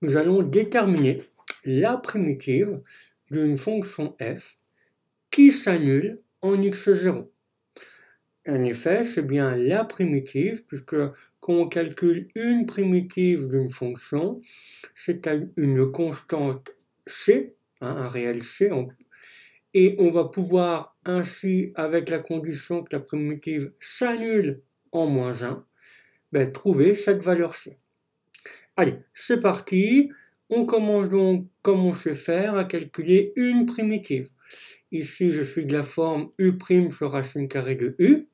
nous allons déterminer la primitive d'une fonction f qui s'annule en x0. En effet, c'est bien la primitive, puisque quand on calcule une primitive d'une fonction, c'est une constante c, un réel c, et on va pouvoir ainsi, avec la condition que la primitive s'annule en -1, trouver cette valeur c. Allez, c'est parti. On commence donc, comme on sait faire, à calculer une primitive. Ici, je suis de la forme u' sur racine carrée de u,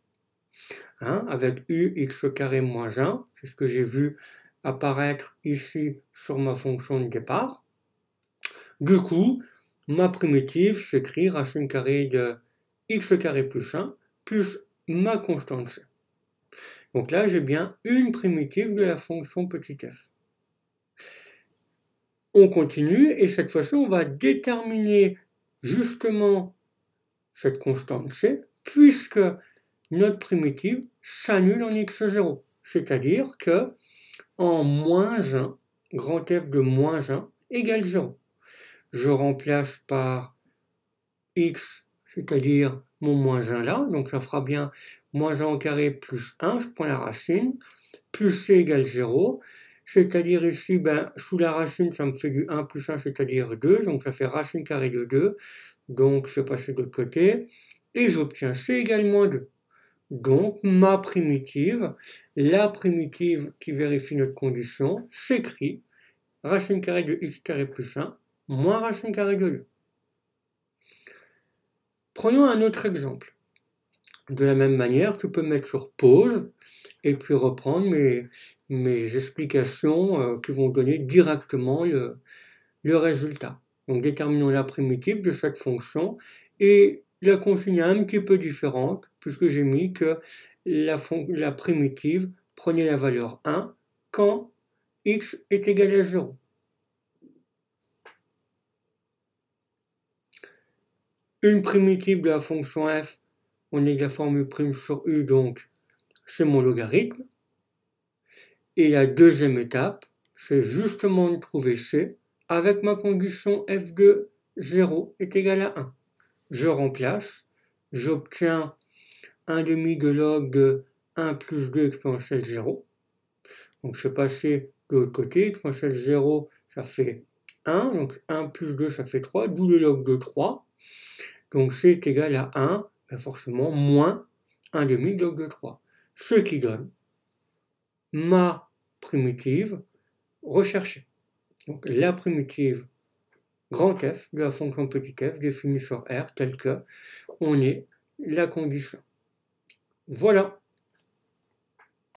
avec u x carré moins 1. C'est ce que j'ai vu apparaître ici sur ma fonction de départ. Du coup, ma primitive s'écrit racine carrée de x carré plus 1 plus ma constante c. Donc là, j'ai bien une primitive de la fonction petit f. On continue et cette fois-ci, on va déterminer justement cette constante c puisque notre primitive s'annule en x0. C'est-à-dire que en -1, grand F de -1 égale 0. Je remplace par x, c'est-à-dire mon -1 là, donc ça fera bien -1 au carré plus 1, je prends la racine, plus c égale 0, c'est-à-dire ici, sous la racine, ça me fait du 1 plus 1, c'est-à-dire 2, donc ça fait racine carrée de 2, donc je passe de l'autre côté, et j'obtiens c égale -2. Donc ma primitive, la primitive qui vérifie notre condition, s'écrit racine carrée de x carré plus 1 moins racine carrée de 2. Prenons un autre exemple. De la même manière, tu peux mettre sur pause et puis reprendre mes explications qui vont donner directement le résultat. Donc déterminons la primitive de cette fonction et la consigne est un petit peu différente puisque j'ai mis que la primitive prenait la valeur 1 quand x est égal à 0. Une primitive de la fonction f, on est de la forme u' sur u, donc c'est mon logarithme. Et la deuxième étape, c'est justement de trouver c avec ma condition f de 0 est égal à 1. Je remplace, j'obtiens 1 demi de log de 1 plus 2 exponentielle 0. Donc je vais passer de l'autre côté, exponentielle 0, ça fait 1, donc 1 plus 2, ça fait 3, d'où le log de 3. Donc c est égal à 1, forcément moins 1 demi de log de 3. Ce qui donne ma primitive recherchée. Donc la primitive grand F de la fonction petit f définie sur R telle que on est la condition. Voilà.